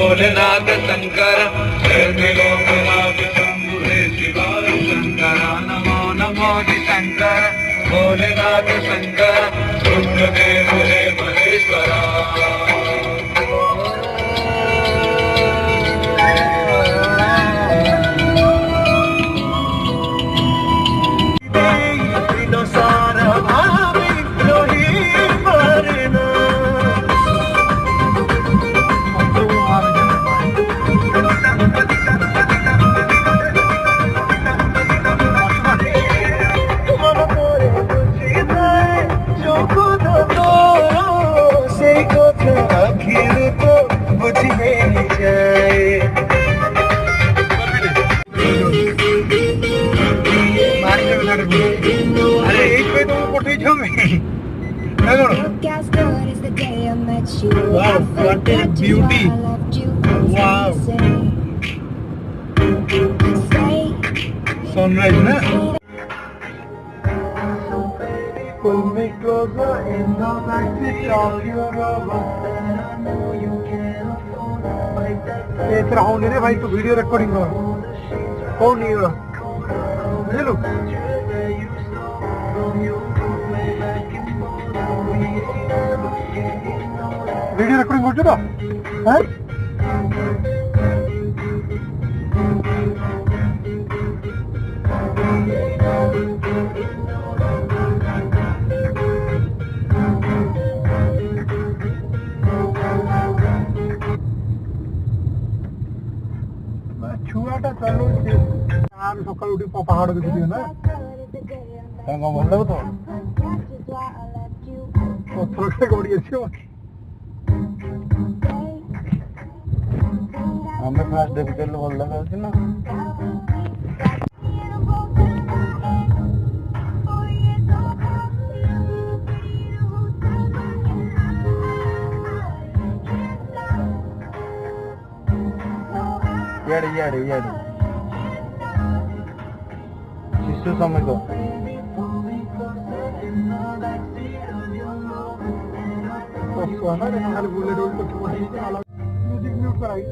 भोलेनाथ शंकर लोकनाथ शंभु हे शिवाय शंकर नमो नमो शंकर भोलेनाथ शंकर रुद्रदेव हे Maheshwara Wow, what a beauty! Wow! Sunrise, na? Pull me closer in the backseat of your Rover. ये तेरा होने रे भाई, तू वीडियो रिकॉर्डिंग कर। कौन नहीं हो? ये लो। वीडियो रिकॉर्डिंग हो चुका है? छुआटा चलो यार सकाल उठी पहाड़ देखि दियो ना तांगा भल लागो तो पत्थर के गोड़ी अछि हमें फास्ट देखि के भल लागो अछि ना याड़ी शिशु समय को म्यूजिक म्यूट कराई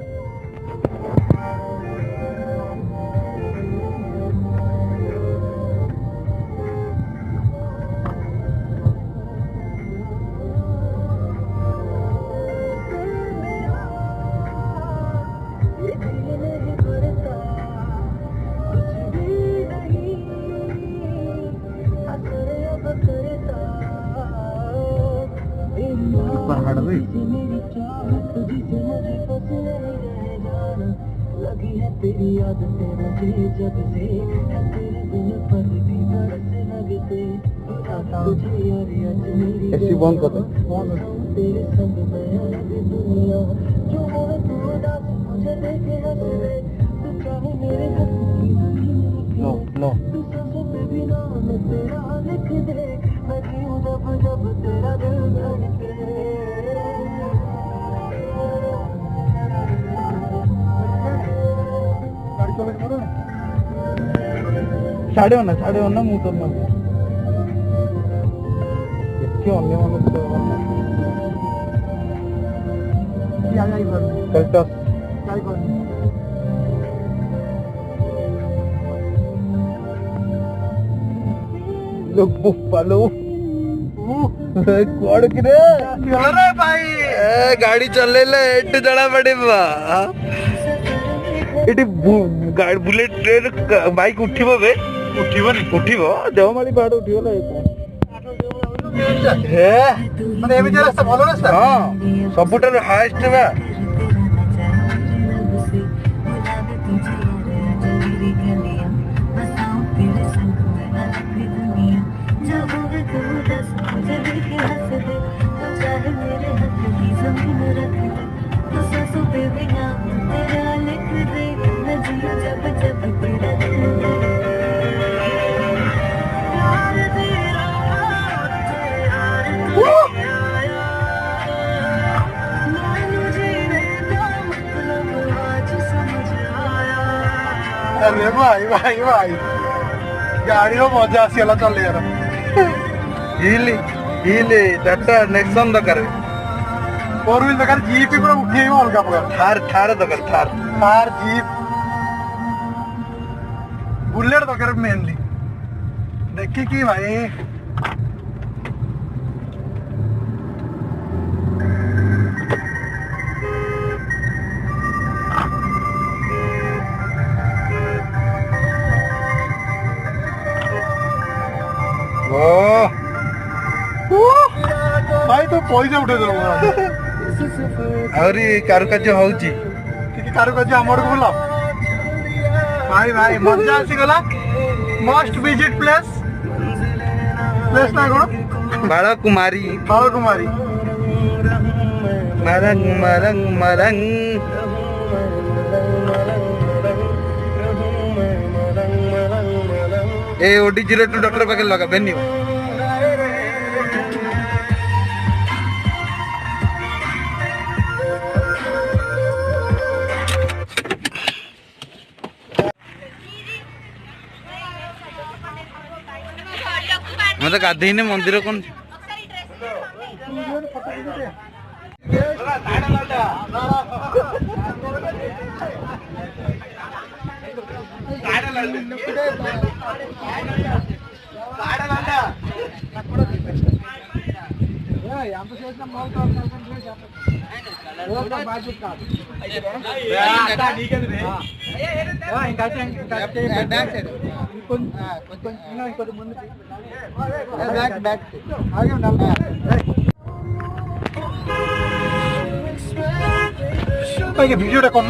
पहाड़ में लगी है तेरी याद तेरा जी जब से है तेरे बिन पर भी बरस लगते तुझे यार अजमेरी ऐसी बंद कर तेरे संग मैं अलग दुनिया जो होवे तू उदास मुझे देखे हंस दे तू चाहे मेरे हाथ की ज़मीन लो तू सांसों पे भी नाम तेरा लिख दे मैं जीऊं जब जब तेरा दिल धड़के साढ़े होना मुँह तो ना इसके अन्य वालों को क्या जाए कल्टा क्या कर लोग पालो कोड किरे अरे भाई गाड़ी चले ले एट जड़ा पड़े बा एटी गाड़ी बुलेट ट्रेन बाइक उठिबो बे उठिबो देवमाली पहाड़ उठिबो ले हे माने एबे जे रास्ता भलो रास्ता हां सबुटर हाईएस्ट बा अरे भाई गाड़ी रो मजा आसीला चले यार हिली टाटा नेक्सन दरकार फोर व्हील दरकार जीप पूरा उठेइबो अलगा प्रकार थार दरकार थार जीप बुलेट दरकार मेनली देखी कि भाई भाई तो पैसा उठे देलो आउरी कारुकार्य होउची टिके कारुकार्य हमर को बोला भाई भाई मजा आसी गला मस्ट विजिट प्लेस ना कोन बालकुमारी मरंग मरंग मरंग ए OD02 डॉक्टर पाके लगा बेनी मत गाधेने मंदिर कौन ভিডিওটা কোন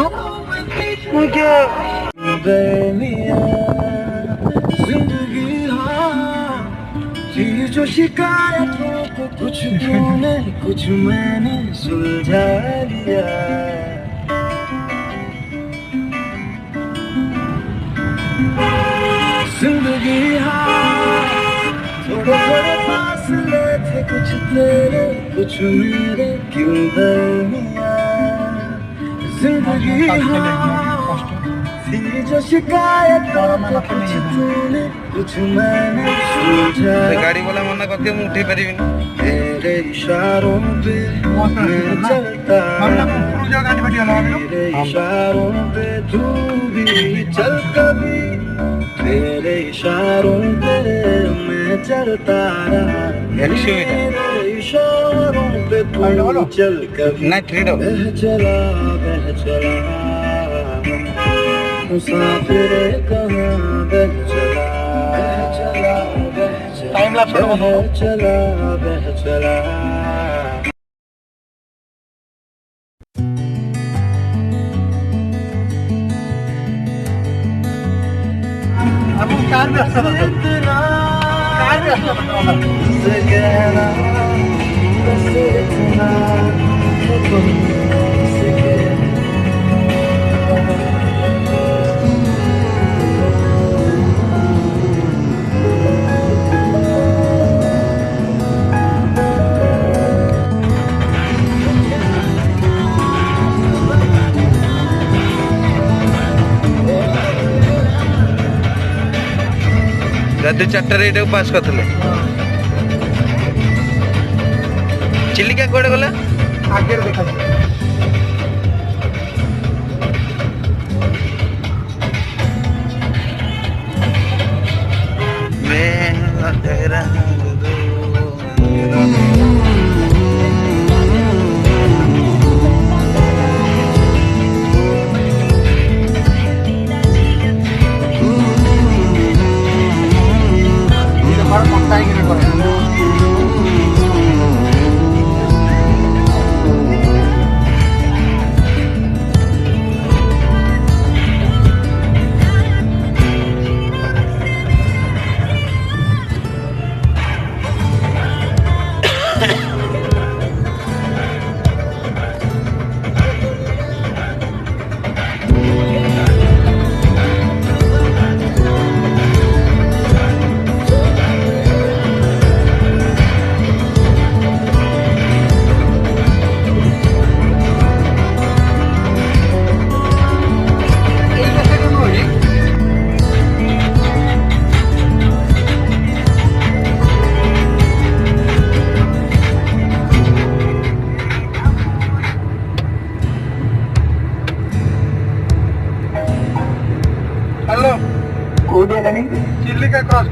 जो शिकायतों को कुछ तूने कुछ मैंने सुलझा लिया जिंदगी थोड़े थोड़े फासले थे कुछ तेरे कुछ मेरे क्यों दरमिया जिंदगी थी जो शिकायतों को कुछ तूने कुछ मैंने सुलझा गाड़ी वाला मना करते हम उठे परिबे तेरे इशारों पे मैं चलता तेरे इशारों पे तू भी चल कभी तेरे इशारों पे मैं चलता रहा तेरे इशारों पे तू चल कभी बह चला मुसाफिर कहाँ बह चला टाइम लैप्स बह चला कार भी अच्छा रात 4 रे पास करते चिलिका कड़े गला आगे देखा चिल्लिका क्रॉस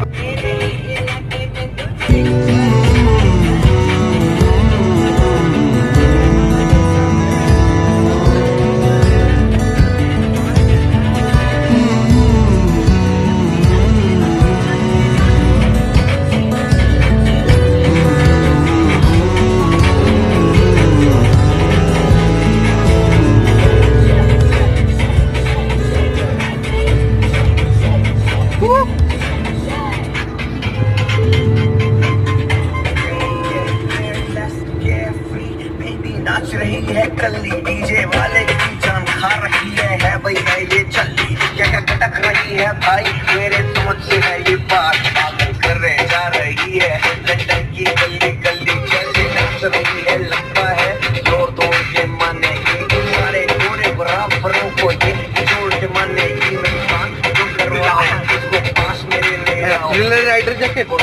नाच रही है कल्ली डीजे वाले की जान खा रही है भाई है ये चल्ली क्या क्या खटक रही है भाई मेरे समझ से है ये बात पागल कर रहे जा रही है लंदन की गली गली चली नाच रही है लगता है जोर तोड़ के मानेगी सारे गोरे बराबरों को ये जोड़ के मानेगी मेहमान जो करवा है इसको पास मेरे ले आओ थ्रिलर राइडर जैकेट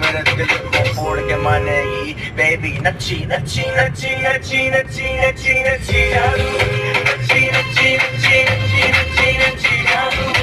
मेरे दिल को फोड़ के मानेगी बेबी नच्ची नच्ची नच्ची नच्ची नच्ची नच्ची नच्ची नच्ची नच्ची नच्ची नच्ची नच्ची नच्ची